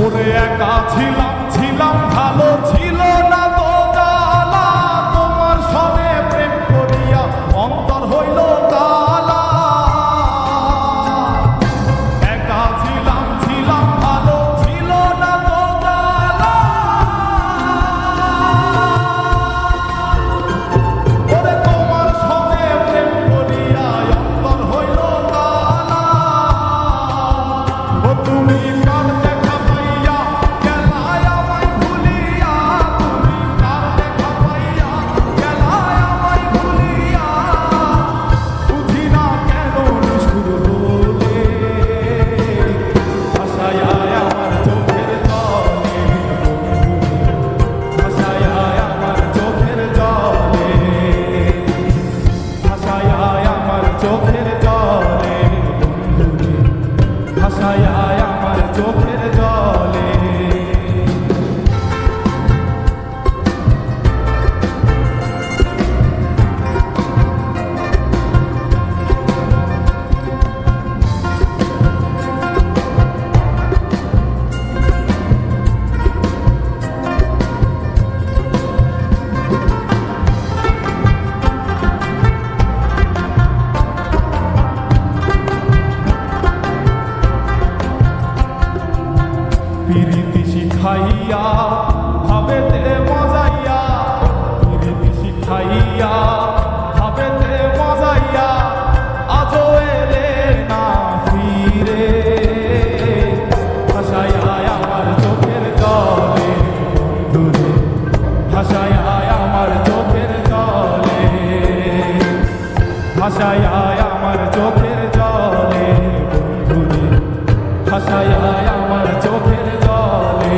ওরে একা ছিলাম ছিলাম ভালো ছিল না তো জ্বালা, তোমার সঙ্গে প্রেম করিয়া অন্তর হইল কালা। একা ছিলাম ছিলাম ভালো ছিল না তো জ্বালা, ওরে তোমার সঙ্গে প্রেম করিয়া অন্তর হইল কালা। ও তুমি কার দেখা পাইয়া গেলায় আমায় ভুলিয়া, তুমি কার দেখা পাইয়া গেলায় আমায় ভুলিয়া, বুঝি না কেন নিষ্ঠুর হলে ভাসায় আমার চোখের জলে, ভাসায় আমার চোখের জলে, ভাসায় আমার চোখের জলে, ভাসায় আমার চোখের জলে। পিরিতি শিখাইয়া ভাবেতে মজাইয়া, পিরিতি শিখাইয়া ভাবেতে মজাইয়া, আজও এলে না ফিরে, ভাসায় আমার চোখের জলে বন্ধুরে, ভাসায় আমার চোখের জলে, ভাসায় আমার চোখের জলে বন্ধুরে, ভাসায় আমার চোখের জলে।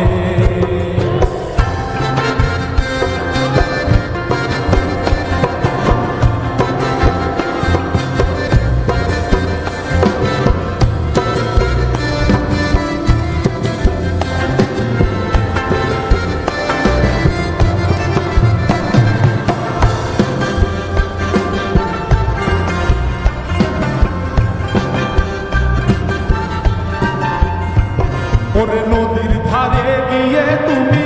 ওরে নদীর ধারে গিয়ে তুমি